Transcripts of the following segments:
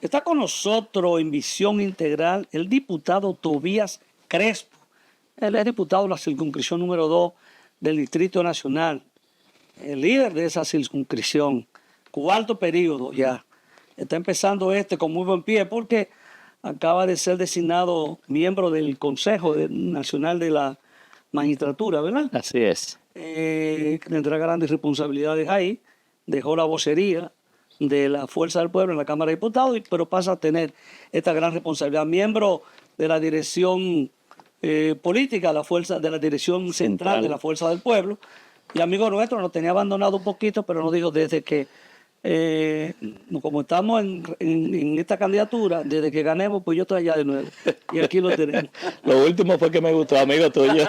Está con nosotros en Visión Integral el diputado Tobías Crespo. Él es diputado de la circunscripción número 2 del Distrito Nacional, el líder de esa circunscripción, cuarto periodo ya. Está empezando con muy buen pie porque acaba de ser designado miembro del Consejo Nacional de la Magistratura, ¿verdad? Así es. Tendrá grandes responsabilidades ahí, dejó la vocería de la Fuerza del Pueblo en la Cámara de Diputados, pero pasa a tener esta gran responsabilidad. Miembro de la dirección política de la dirección central de la Fuerza del Pueblo, y amigo nuestro, nos tenía abandonado un poquito, pero nos dijo desde que, como estamos en esta candidatura, desde que ganemos, pues yo estoy allá de nuevo. Y aquí lo tenemos. Lo último fue que me gustó, amigo tuyo.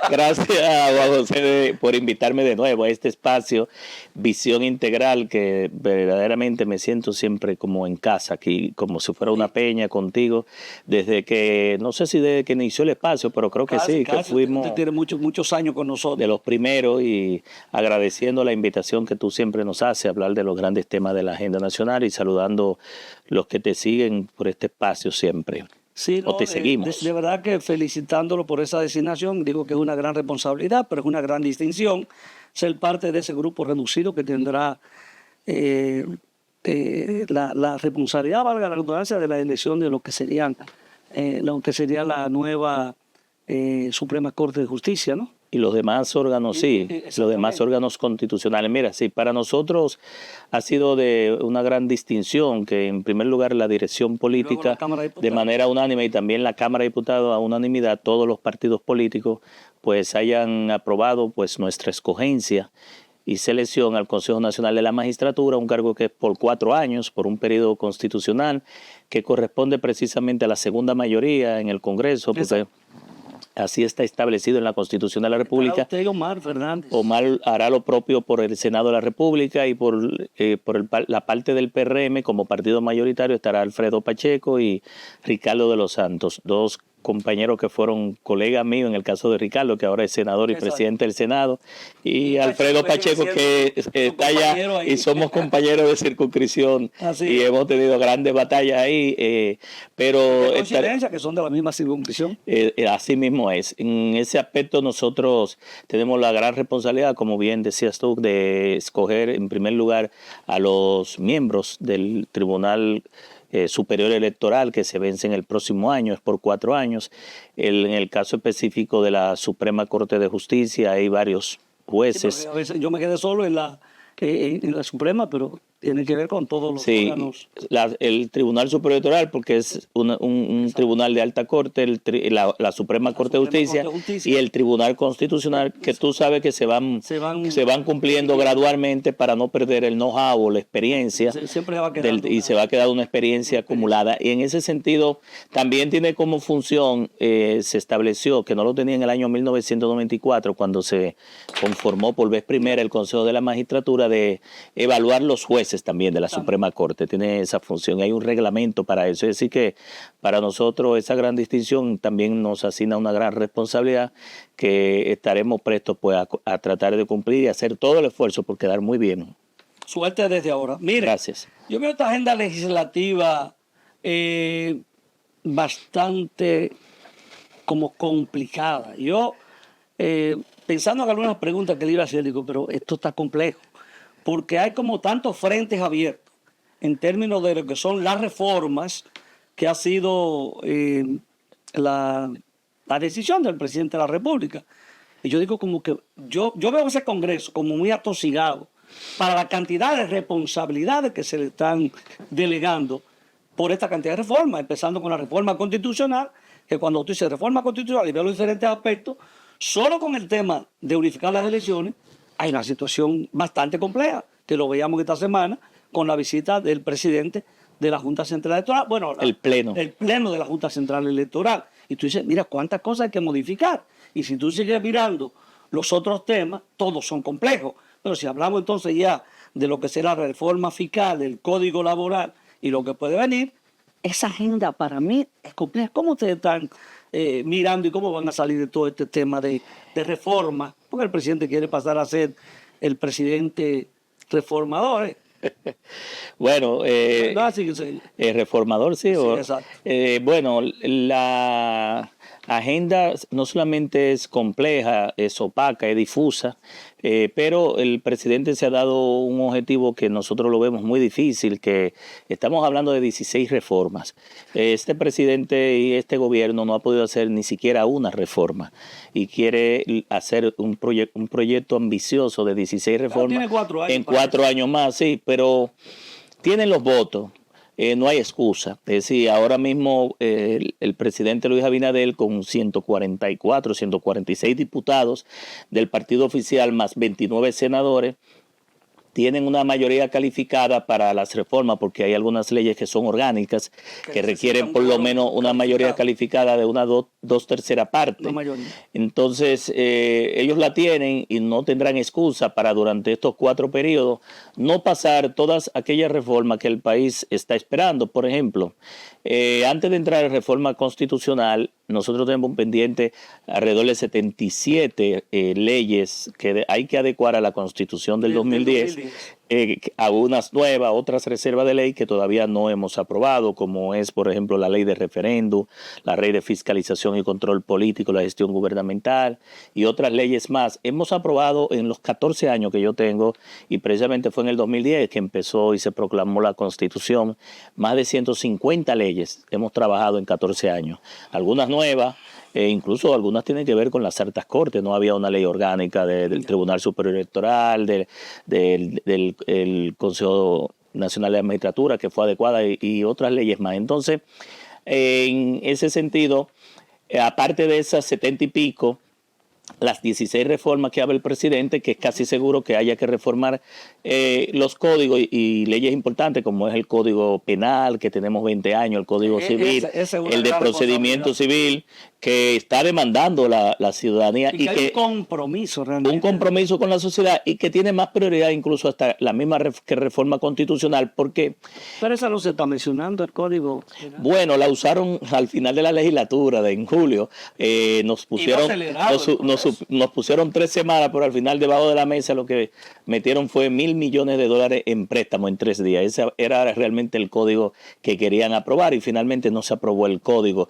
Gracias a Juan José por invitarme de nuevo a este espacio, Visión Integral, que verdaderamente me siento siempre como en casa, aquí, como si fuera una peña contigo, desde que, no sé si desde que inició el espacio, pero creo que sí, que fuimos... Usted tiene muchos años con nosotros. De los primeros, y agradeciendo la invitación que tú siempre nos haces a hablar de los grandes temas de la agenda nacional y saludando los que te siguen por este espacio siempre. Sí, te seguimos. De verdad que felicitándolo por esa designación, digo que es una gran responsabilidad, pero es una gran distinción ser parte de ese grupo reducido que tendrá la responsabilidad, valga la redundancia, de la elección de lo que sería la nueva Suprema Corte de Justicia, ¿no? Y los demás órganos, sí, los demás órganos constitucionales. Mira, sí, para nosotros ha sido de una gran distinción que en primer lugar la dirección política de manera unánime y también la Cámara de Diputados a unanimidad, todos los partidos políticos pues hayan aprobado pues nuestra escogencia y selección al Consejo Nacional de la Magistratura, un cargo que es por 4 años, por un periodo constitucional que corresponde precisamente a la segunda mayoría en el Congreso, porque así está establecido en la Constitución de la República. Usted, Omar Fernández. Omar hará lo propio por el Senado de la República y por la parte del PRM como partido mayoritario estará Alfredo Pacheco y Ricardo de los Santos, dos compañeros que fueron colegas míos en el caso de Ricardo, que ahora es senador y presidente del Senado, y Alfredo Pacheco, que está allá y somos compañeros de circunscripción y hemos tenido grandes batallas ahí. Pero coincidencia que son de la misma circunscripción. Así mismo es. En ese aspecto nosotros tenemos la gran responsabilidad, como bien decías tú, de escoger en primer lugar a los miembros del Tribunal Superior Electoral que se vence en el próximo año, es por 4 años. En el caso específico de la Suprema Corte de Justicia hay varios jueces. Sí, a veces yo me quedé solo en la Suprema, pero tiene que ver con todos los órganos. El Tribunal Superior Electoral, porque es un tribunal de alta corte, la Suprema Corte de Justicia y el Tribunal Constitucional, que tú sabes que se van cumpliendo gradualmente para no perder el know-how o la experiencia. Siempre se va quedando. Y se va a quedar una experiencia acumulada. Y en ese sentido, también tiene como función, se estableció, que no lo tenía en el año 1994, cuando se conformó por vez primera el Consejo de la Magistratura, de evaluar los jueces también de la Suprema Corte, tiene esa función y hay un reglamento para eso, es decir que para nosotros esa gran distinción también nos asigna una gran responsabilidad que estaremos prestos pues a tratar de cumplir y hacer todo el esfuerzo por quedar muy bien. Suerte desde ahora. Mire, gracias. Yo veo esta agenda legislativa bastante como complicada. Yo pensando en algunas preguntas que le iba a hacer, digo, pero esto está complejo, porque hay como tantos frentes abiertos en términos de lo que son las reformas que ha sido la decisión del presidente de la República. Y yo digo como que yo veo ese Congreso como muy atosigado para la cantidad de responsabilidades que se le están delegando por esta cantidad de reformas, empezando con la reforma constitucional, que cuando tú dices reforma constitucional y ves los diferentes aspectos, solo con el tema de unificar las elecciones, hay una situación bastante compleja, que lo veíamos esta semana con la visita del presidente de la Junta Central Electoral. Bueno, el pleno de la Junta Central Electoral. Y tú dices, mira, cuántas cosas hay que modificar. Y si tú sigues mirando los otros temas, todos son complejos. Pero si hablamos entonces ya de lo que será la reforma fiscal, del Código Laboral y lo que puede venir, esa agenda para mí es compleja. ¿Cómo ustedes están mirando y cómo van a salir de todo este tema de reforma? Porque el presidente quiere pasar a ser el presidente reformador. Bueno, No, así que sí. reformador, sí. Sí, exacto. Bueno, la agenda no solamente es compleja, es opaca, es difusa, pero el presidente se ha dado un objetivo que nosotros lo vemos muy difícil, que estamos hablando de 16 reformas. Este presidente y este gobierno no ha podido hacer ni siquiera una reforma y quiere hacer un proyecto ambicioso de 16 reformas tiene 4 años en 4 años más, sí, pero tienen los votos. No hay excusa. Es decir, ahora mismo el presidente Luis Abinader con 144, 146 diputados del partido oficial más 29 senadores tienen una mayoría calificada para las reformas, porque hay algunas leyes que son orgánicas, que requieren por lo menos una mayoría calificada de una dos terceras partes. Entonces, ellos la tienen y no tendrán excusa para durante estos 4 periodos no pasar todas aquellas reformas que el país está esperando. Por ejemplo, antes de entrar en reforma constitucional, nosotros tenemos un pendiente alrededor de 77 leyes que hay que adecuar a la Constitución del 2010, algunas nuevas, otras reservas de ley que todavía no hemos aprobado, como es, por ejemplo, la ley de referéndum, la ley de fiscalización y control político, la gestión gubernamental y otras leyes más. Hemos aprobado en los 14 años que yo tengo, y precisamente fue en el 2010 que empezó y se proclamó la Constitución, más de 150 leyes hemos trabajado en 14 años. Algunas nuevas, incluso algunas tienen que ver con las altas cortes. No había una ley orgánica del Tribunal Superior Electoral, del Consejo Nacional de la Magistratura, que fue adecuada, y otras leyes más. Entonces, en ese sentido, aparte de esas 70 y pico, las 16 reformas que habla el presidente, que es casi seguro que haya que reformar los códigos y leyes importantes, como es el Código Penal, que tenemos 20 años, el Código Civil, el de procedimiento civil, que está demandando la ciudadanía. Y que hay un compromiso realmente. Un compromiso con la sociedad, y que tiene más prioridad incluso hasta la misma reforma constitucional, porque... Pero esa no se está mencionando, el Código Penal. Bueno, la usaron al final de la legislatura, en julio. Nos pusieron 3 semanas, pero al final debajo de la mesa lo que metieron fue $1.000 millones en préstamo en 3 días. Ese era realmente el código que querían aprobar, y finalmente no se aprobó el código.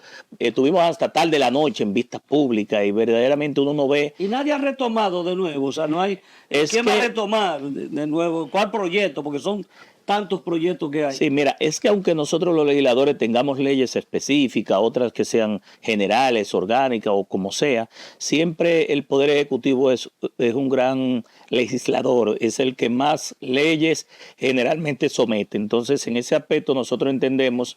Tuvimos hasta tarde la noche en vistas públicas, y verdaderamente uno no ve... Y nadie ha retomado de nuevo, o sea, no hay... ¿Quién va a retomar de nuevo? ¿Cuál proyecto? Porque son tantos proyectos que hay. Sí, mira, es que aunque nosotros los legisladores tengamos leyes específicas, otras que sean generales, orgánicas o como sea, siempre el Poder Ejecutivo es un gran legislador, es el que más leyes generalmente somete. Entonces, en ese aspecto nosotros entendemos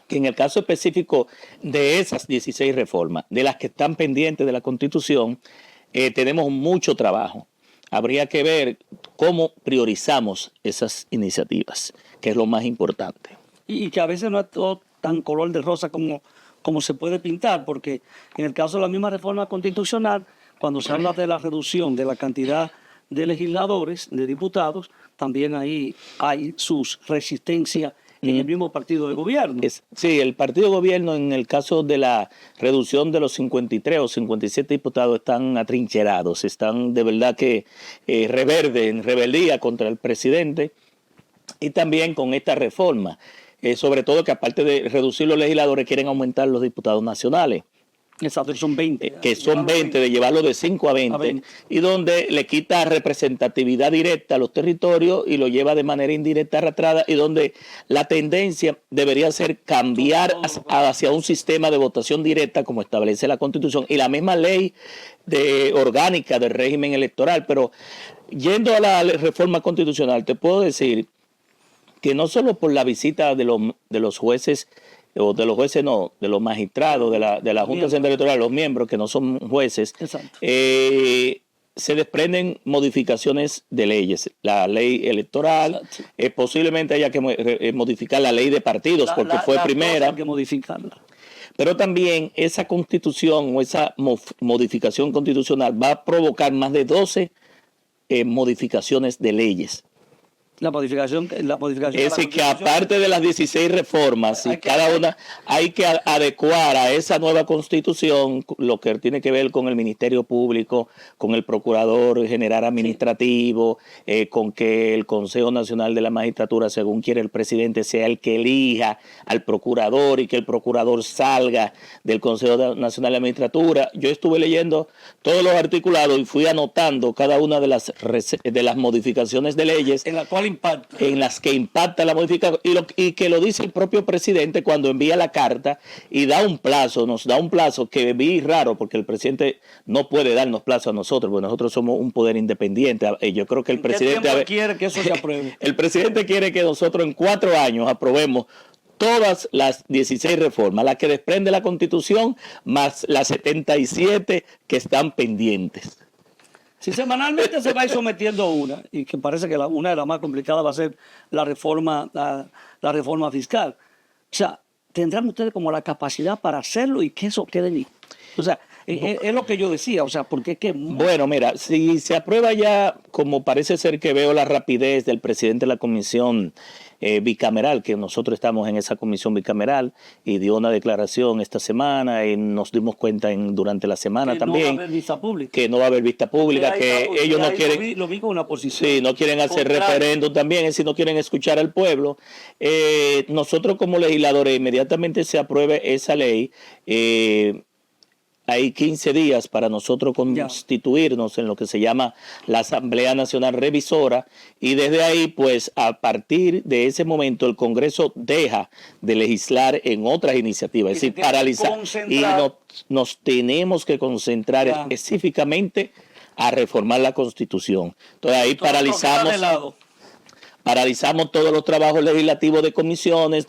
que en el caso específico de esas 16 reformas, de las que están pendientes de la Constitución, tenemos mucho trabajo. Habría que ver cómo priorizamos esas iniciativas, que es lo más importante. Y que a veces no es todo tan color de rosa como se puede pintar, porque en el caso de la misma reforma constitucional, cuando se habla de la reducción de la cantidad de legisladores, de diputados, también ahí hay sus resistencias en el mismo partido de gobierno. Sí, el partido de gobierno, en el caso de la reducción de los 53 o 57 diputados, están atrincherados, están de verdad que en rebeldía contra el presidente, y también con esta reforma. Sobre todo que aparte de reducir los legisladores, quieren aumentar los diputados nacionales. Exacto, son 20. Que son 20, de llevarlo de 5 a 20, y donde le quita representatividad directa a los territorios y lo lleva de manera indirecta arrastrada, y donde la tendencia debería ser cambiar hacia un sistema de votación directa como establece la Constitución y la misma ley orgánica del régimen electoral. Pero yendo a la reforma constitucional, te puedo decir que no solo por la visita de los jueces, o de los jueces no, de los magistrados de la Junta Central Electoral, los miembros que no son jueces, se desprenden modificaciones de leyes. La ley electoral, posiblemente haya que modificar la ley de partidos, porque fue primera. Hay que modificarla. Pero también esa constitución o esa modificación constitucional va a provocar más de 12 modificaciones de leyes. La modificación es decir, que aparte de las 16 reformas, y cada una hay que adecuar a esa nueva constitución lo que tiene que ver con el Ministerio Público, con el Procurador General Administrativo, con que el Consejo Nacional de la Magistratura, según quiere el presidente, sea el que elija al Procurador y que el Procurador salga del Consejo Nacional de la Magistratura. Yo estuve leyendo todos los articulados y fui anotando cada una de las modificaciones de leyes en las que impacta la modificación y que lo dice el propio presidente cuando envía la carta y nos da un plazo que vi raro porque el presidente no puede darnos plazo a nosotros, porque nosotros somos un poder independiente. Yo creo que el presidente quiere que eso se apruebe. El presidente quiere que nosotros en 4 años aprobemos todas las 16 reformas, las que desprende la Constitución, más las 77 que están pendientes. Si semanalmente se va a ir sometiendo una, y que parece que una de las más complicadas va a ser la reforma fiscal. O sea, ¿tendrán ustedes como la capacidad para hacerlo y que eso quede ahí? O sea, es lo que yo decía, o sea, porque es que... Bueno, mira, si se aprueba ya, como parece ser que veo la rapidez del presidente de la comisión bicameral, que nosotros estamos en esa comisión bicameral, y dio una declaración esta semana, y nos dimos cuenta durante la semana que también. No va a haber vista pública. Que no va a haber vista pública, que ellos no quieren... Lo vi con una posición. Sí, no quieren hacer referéndum también, es decir, no quieren escuchar al pueblo. Nosotros como legisladores, inmediatamente se apruebe esa ley, hay 15 días para nosotros constituirnos en lo que se llama la Asamblea Nacional Revisora, y desde ahí, pues, a partir de ese momento, el Congreso deja de legislar en otras iniciativas, es decir, paralizar. Y nos tenemos que concentrar específicamente a reformar la Constitución. Entonces ahí paralizamos todos los trabajos legislativos de comisiones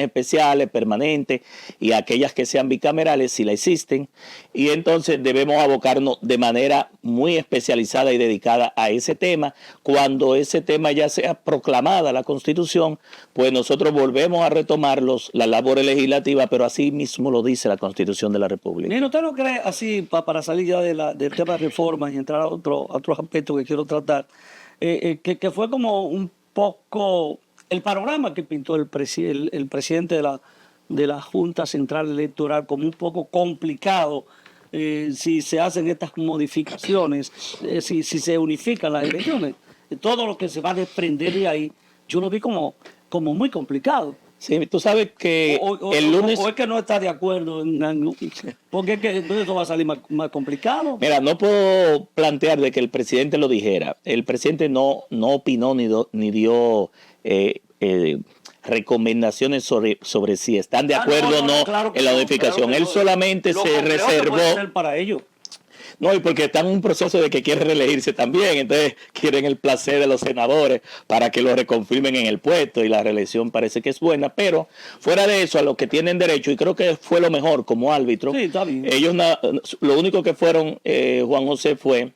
especiales, permanentes y aquellas que sean bicamerales si la existen, y entonces debemos abocarnos de manera muy especializada y dedicada a ese tema. Cuando ese tema ya sea proclamada la Constitución, pues nosotros volvemos a retomar las labores legislativas, pero así mismo lo dice la Constitución de la República. ¿Y usted no cree así, para salir ya del tema de reformas y entrar a otros aspectos que quiero tratar, que fue como un poco el panorama que pintó el presidente de la Junta Central Electoral como un poco complicado si se hacen estas modificaciones, si se unifican las elecciones? Todo lo que se va a desprender de ahí, yo lo vi como muy complicado. Sí, tú sabes que el lunes... O es que no está de acuerdo, porque es que entonces eso va a salir más complicado. Mira, no puedo plantear de que el presidente lo dijera. El presidente no opinó ni dio recomendaciones sobre si están de acuerdo o no claro en la modificación. Él solamente se reservó... para ello. No, y porque están en un proceso de que quiere reelegirse también, entonces quieren el placer de los senadores para que lo reconfirmen en el puesto, y la reelección parece que es buena, pero fuera de eso, a lo que tienen derecho, y creo que fue lo mejor como árbitro, sí, está bien. Ellos lo único que fueron, Juan José, fue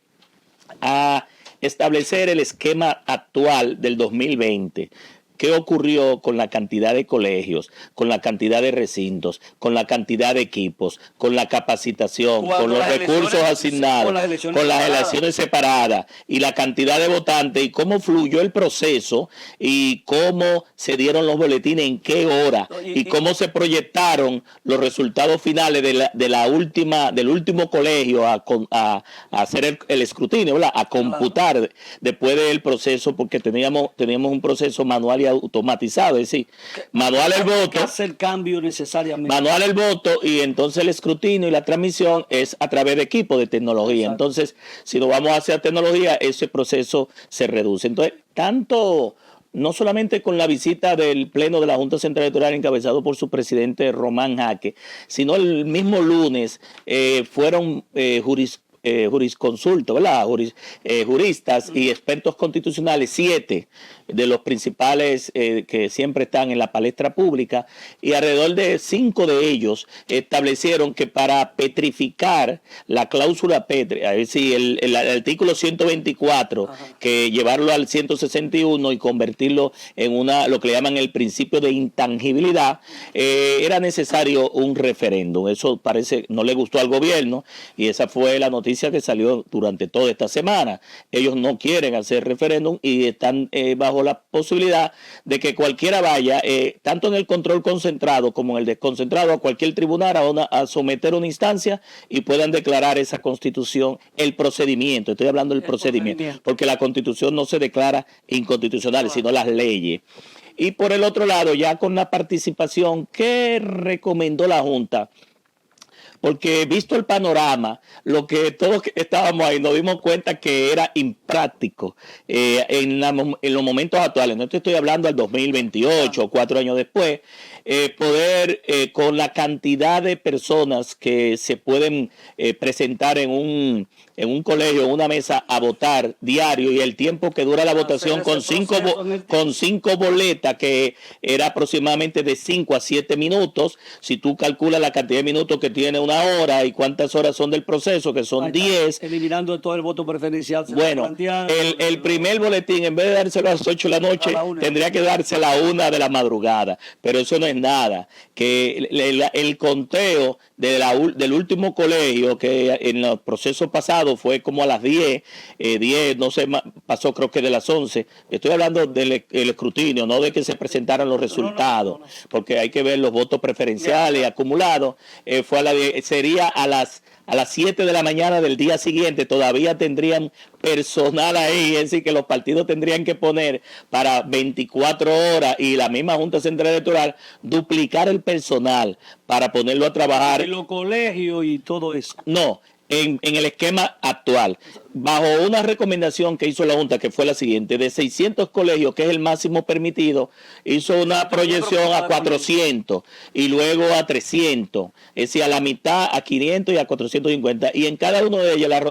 a establecer el esquema actual del 2020. ¿Qué ocurrió con la cantidad de colegios, con la cantidad de recintos, con la cantidad de equipos, con la capacitación, con los recursos asignados, con las elecciones separadas y la cantidad de votantes, y cómo fluyó el proceso y cómo se dieron los boletines, en qué hora y cómo se proyectaron los resultados finales del último colegio a hacer el escrutinio, ¿verdad? A computar después del proceso, porque teníamos un proceso manual y automatizado, es decir, manual el voto, hacer cambio necesariamente, manual el voto, y entonces el escrutinio y la transmisión es a través de equipos de tecnología. Exacto. Entonces, si lo vamos a hacer tecnología, ese proceso se reduce. Entonces, tanto no solamente con la visita del Pleno de la Junta Central Electoral encabezado por su presidente Román Jaque, sino el mismo lunes fueron jurisconsultos, ¿verdad? Juristas y expertos constitucionales, 7 de los principales que siempre están en la palestra pública, y alrededor de 5 de ellos establecieron que para petrificar la cláusula pétrea, es decir, el artículo 124, que llevarlo al 161 y convertirlo en lo que le llaman el principio de intangibilidad, era necesario un referéndum. Eso parece no le gustó al gobierno, y esa fue la noticia noticia que salió durante toda esta semana. Ellos no quieren hacer referéndum y están bajo la posibilidad de que cualquiera vaya, tanto en el control concentrado como en el desconcentrado, a cualquier tribunal a someter una instancia y puedan declarar esa constitución, el procedimiento, estoy hablando del procedimiento, porque la constitución no se declara inconstitucional, sino las leyes. Y por el otro lado, ya con la participación, ¿qué recomendó la Junta? Porque visto el panorama, lo que todos que estábamos ahí nos dimos cuenta que era impráctico en los momentos actuales. No te estoy hablando del 2028, 4 años después, poder con la cantidad de personas que se pueden presentar en un colegio, en una mesa a votar diario y el tiempo que dura la votación con cinco boletas, que era aproximadamente de 5 a 7 minutos. Si tú calculas la cantidad de minutos que tiene una hora y cuántas horas son del proceso, que son 10. Eliminando todo el voto preferencial. Bueno, el primer boletín, en vez de dárselo a las 8 de la noche, tendría que darse a la 1 de la madrugada. Pero eso no es nada. Que el conteo del último colegio, que en los procesos pasados fue como a las 10, no sé, pasó creo que de las 11. Estoy hablando del escrutinio, no de que se presentaran los resultados, porque hay que ver los votos preferenciales acumulados. Fue a la 10, sería a las 7 de la mañana del día siguiente. Todavía tendrían personal ahí, es decir, que los partidos tendrían que poner para 24 horas y la misma Junta Central Electoral duplicar el personal para ponerlo a trabajar. En los colegios y todo eso. No, en el esquema actual, bajo una recomendación que hizo la Junta, que fue la siguiente: de 600 colegios, que es el máximo permitido, hizo una proyección a 400 y luego a 300, es decir, a la mitad, a 500 y a 450, y en cada uno de ellas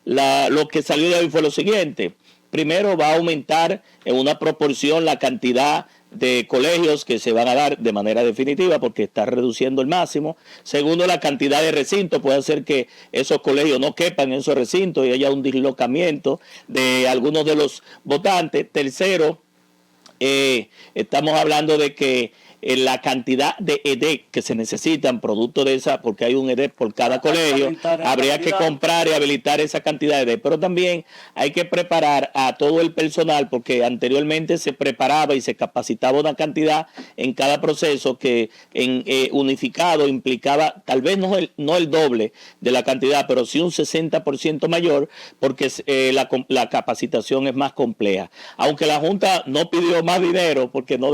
lo que salió de ahí fue lo siguiente: primero, va a aumentar en una proporción la cantidad de colegios que se van a dar de manera definitiva, porque está reduciendo el máximo. Segundo, la cantidad de recintos. Puede hacer que esos colegios no quepan en esos recintos y haya un dislocamiento de algunos de los votantes. Tercero, estamos hablando de que la cantidad de EDEC que se necesitan, producto de esa, porque hay un EDEC por cada colegio, habría que comprar y habilitar esa cantidad de EDEC. Pero también hay que preparar a todo el personal, porque anteriormente se preparaba y se capacitaba una cantidad en cada proceso que unificado implicaba tal vez no el doble de la cantidad, pero sí un 60% mayor, porque la capacitación es más compleja. Aunque la Junta no pidió más dinero, porque no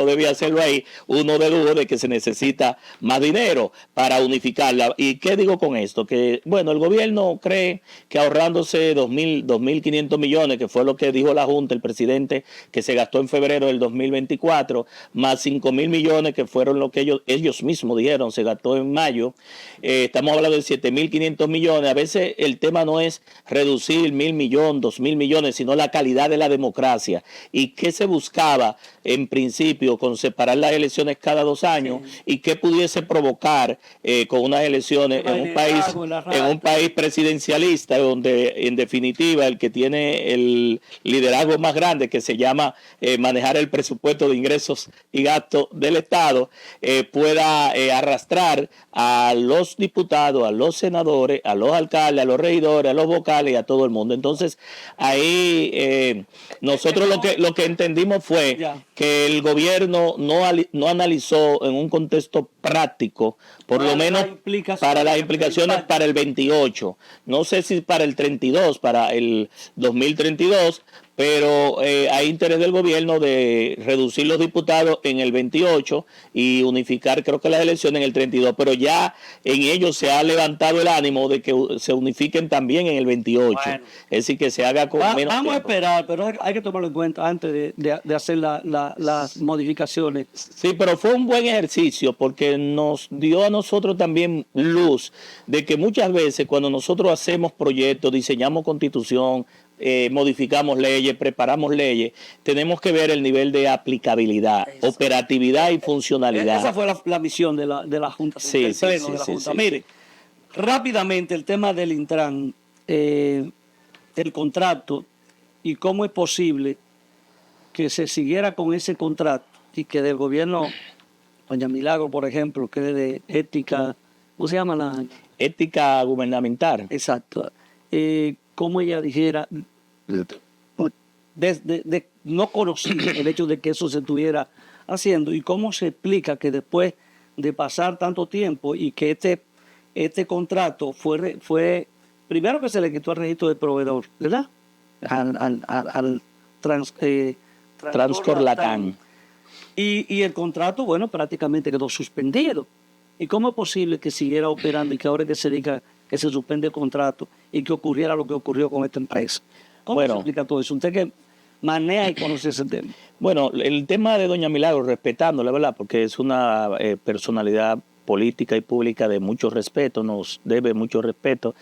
debía hacerlo ahí, uno dedujo de que se necesita más dinero para unificarla. ¿Y qué digo con esto? Que, bueno, el gobierno cree que ahorrándose 2.500 millones, que fue lo que dijo la Junta, el presidente, que se gastó en febrero del 2024, más 5.000 millones, que fueron lo que ellos mismos dijeron, se gastó en mayo. Estamos hablando de 7.500 millones. A veces el tema no es reducir 1.000 millones, 2.000 millones, sino la calidad de la democracia. ¿Y qué se buscaba en principio con separar las elecciones cada 2 años y qué pudiese provocar con unas elecciones en un país presidencialista, donde en definitiva el que tiene el liderazgo más grande, que se llama manejar el presupuesto de ingresos y gastos del Estado, pueda arrastrar a los diputados, a los senadores, a los alcaldes, a los regidores, a los vocales y a todo el mundo? Entonces ahí nosotros lo que entendimos fue que el gobierno no analizó en un contexto práctico, por lo menos para las implicaciones para el 28, no sé si para el 32, para el 2032, pero hay interés del gobierno de reducir los diputados en el 28 y unificar, creo que las elecciones en el 32, pero ya en ellos se ha levantado el ánimo de que se unifiquen también en el 28, bueno, es decir, que se haga con menos tiempo. Vamos a esperar, pero hay que tomarlo en cuenta antes de hacer las modificaciones. Sí, pero fue un buen ejercicio, porque nos dio a nosotros también luz de que muchas veces cuando nosotros hacemos proyectos, diseñamos constitución, modificamos leyes, preparamos leyes, tenemos que ver el nivel de aplicabilidad, operatividad y funcionalidad. Esa fue la misión de la Junta. Sí. Mire, rápidamente el tema del Intran, el contrato y cómo es posible que se siguiera con ese contrato y que del gobierno, doña Milagro, por ejemplo, que es de ética ¿cómo se llama la? Ética gubernamental. Exacto. Como ella dijera, no conocía el hecho de que eso se estuviera haciendo y cómo se explica que después de pasar tanto tiempo y que este contrato fue primero que se le quitó el registro de proveedor, ¿verdad? Al Transcorlatán. Y el contrato, bueno, prácticamente quedó suspendido. ¿Y cómo es posible que siguiera operando y que ahora que se diga que se suspende el contrato y que ocurriera lo que ocurrió con esta empresa? ¿Cómo se explica todo eso? Usted que maneja y conoce ese tema. Bueno, el tema de doña Milagro, respetándola, ¿verdad? Porque es una personalidad política y pública de mucho respeto, nos debe mucho respeto.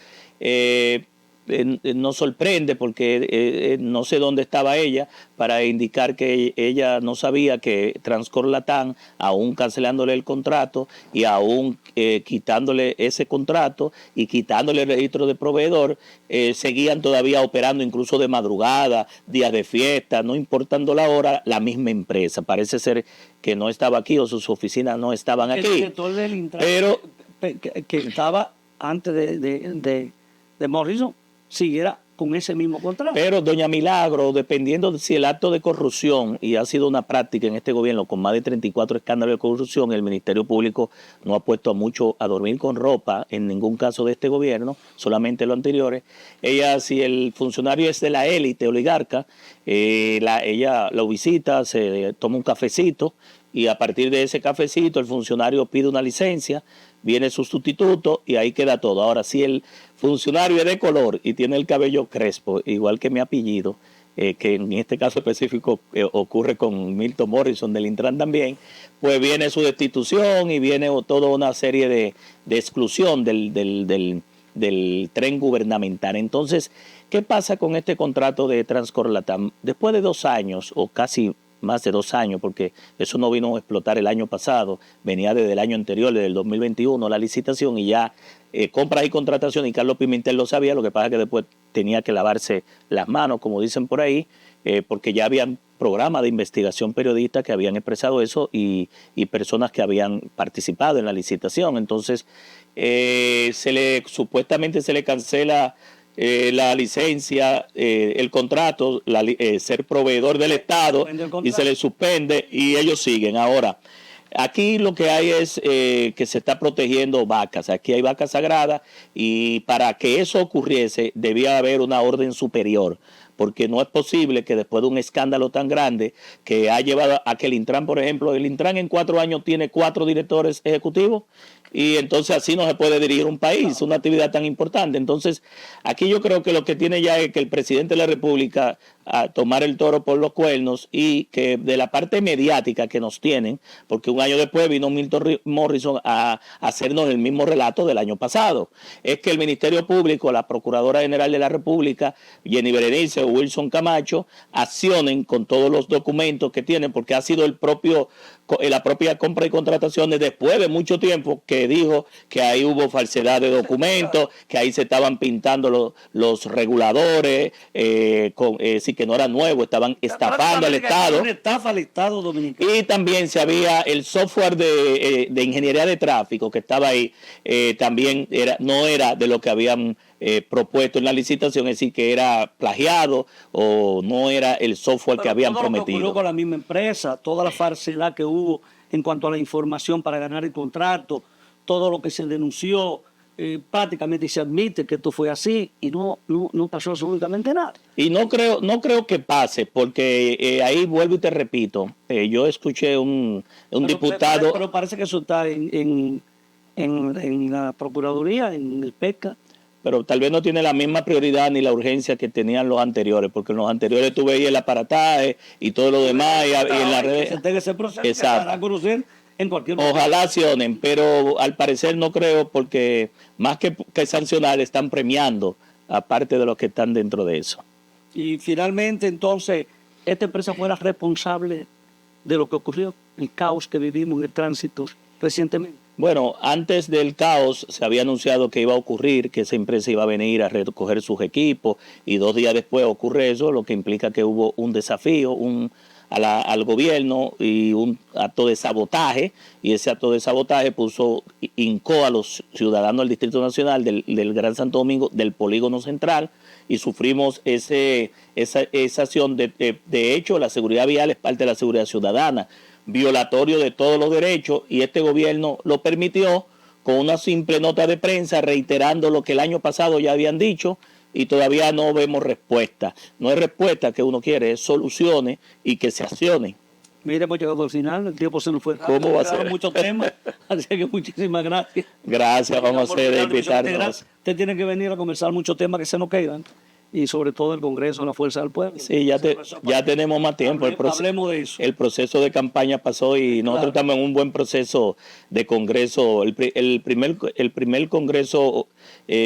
Nos sorprende porque no sé dónde estaba ella para indicar que ella no sabía que Transcorlatán, aún cancelándole el contrato y aún quitándole ese contrato y quitándole el registro de proveedor, seguían todavía operando incluso de madrugada, días de fiesta, no importando la hora, la misma empresa. Parece ser que no estaba aquí o sus oficinas no estaban aquí. El sector del Intran, pero que estaba antes de Morrison siguiera con ese mismo contrato. Pero doña Milagro, dependiendo de si el acto de corrupción, y ha sido una práctica en este gobierno con más de 34 escándalos de corrupción, el Ministerio Público no ha puesto a mucho a dormir con ropa en ningún caso de este gobierno, solamente los anteriores. Ella, si el funcionario es de la élite oligarca, ella lo visita, se toma un cafecito, y a partir de ese cafecito el funcionario pide una licencia, viene su sustituto y ahí queda todo. Ahora, si el funcionario es de color y tiene el cabello crespo, igual que mi apellido, que en este caso específico ocurre con Milton Morrison del Intran también, pues viene su destitución y viene toda una serie de exclusión del tren gubernamental. Entonces, ¿qué pasa con este contrato de Transcorlatán? Después de 2 años, o casi más de 2 años, porque eso no vino a explotar el año pasado, venía desde el año anterior, desde el 2021, la licitación, y ya compras y contratación, y Carlos Pimentel lo sabía, lo que pasa es que después tenía que lavarse las manos, como dicen por ahí, porque ya habían programas de investigación periodistas que habían expresado eso y personas que habían participado en la licitación. Entonces, supuestamente se le cancela la licencia, el contrato, ser proveedor del Estado, y se le suspende y ellos siguen. Ahora, aquí lo que hay es que se está protegiendo vacas. Aquí hay vacas sagradas y para que eso ocurriese debía haber una orden superior, porque no es posible que después de un escándalo tan grande que ha llevado a que el Intran, por ejemplo, el Intran en 4 años tiene 4 directores ejecutivos, y entonces así no se puede dirigir un país, una actividad tan importante. Entonces, aquí yo creo que lo que tiene ya es que el presidente de la República a tomar el toro por los cuernos, y que de la parte mediática que nos tienen, porque un año después vino Milton Morrison a hacernos el mismo relato del año pasado, es que el Ministerio Público, la Procuradora General de la República, Jenny Berenice o Wilson Camacho, accionen con todos los documentos que tienen, porque ha sido la propia compra y contrataciones después de mucho tiempo que dijo que ahí hubo falsedad de documentos, que ahí se estaban pintando los reguladores, que no era nuevo, estaban estafando al Estado. Una estafa al Estado dominicano. Y también se había el software de ingeniería de tráfico que estaba ahí, también no era de lo que habían propuesto en la licitación, es decir, que era plagiado o no era el software que habían prometido. Lo que ocurrió con la misma empresa, toda la falsedad que hubo en cuanto a la información para ganar el contrato, todo lo que se denunció, prácticamente se admite que esto fue así y no pasó absolutamente nada. Y no creo que pase, porque ahí vuelvo y te repito, yo escuché un diputado... Pero parece que eso está en la Procuraduría, en el PECA. Pero tal vez no tiene la misma prioridad ni la urgencia que tenían los anteriores, porque en los anteriores tú veías el aparataje y todo lo demás, y en las redes... Ese proceso que se dará a conocer en cualquier momento. Ojalá accionen, pero al parecer no creo, porque más que sancionar están premiando, aparte de los que están dentro de eso. Y finalmente, entonces, esta empresa fue la responsable de lo que ocurrió, el caos que vivimos en el tránsito recientemente. Bueno, antes del caos se había anunciado que iba a ocurrir, que esa empresa iba a venir a recoger sus equipos, y 2 días después ocurre eso, lo que implica que hubo un desafío, al gobierno y un acto de sabotaje, y ese acto de sabotaje hincó a los ciudadanos del Distrito Nacional, del Gran Santo Domingo, del Polígono Central, y sufrimos esa acción. De hecho, la seguridad vial es parte de la seguridad ciudadana, violatorio de todos los derechos, y este gobierno lo permitió con una simple nota de prensa reiterando lo que el año pasado ya habían dicho, y todavía no vemos respuesta. No es respuesta que uno quiere, es soluciones y que se accionen. Mire, hemos llegado al final, el tiempo se nos fue. ¿Cómo va a ser? Muchos temas, así que muchísimas gracias. Gracias, vamos a hacer de invitarnos. Usted tiene que venir a conversar muchos temas que se nos quedan, y sobre todo el Congreso, la Fuerza del Pueblo. Sí, ya tenemos más tiempo. Hablemos de eso. El proceso de campaña pasó y nosotros estamos en un buen proceso de Congreso. El primer Congreso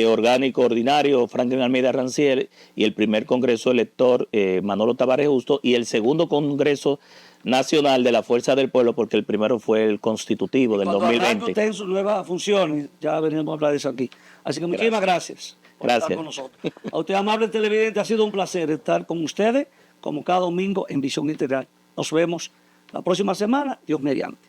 orgánico ordinario, Franklin Almeida Rancière, y el primer Congreso elector, Manolo Tavares Justo, y el segundo Congreso Nacional de la Fuerza del Pueblo, porque el primero fue el constitutivo del 2020. Usted en sus nuevas funciones, ya venimos a hablar de eso aquí. Así que muchísimas gracias. Gracias. Con nosotros. A usted, amable televidente, ha sido un placer estar con ustedes, como cada domingo, en Visión Integral. Nos vemos la próxima semana, Dios mediante.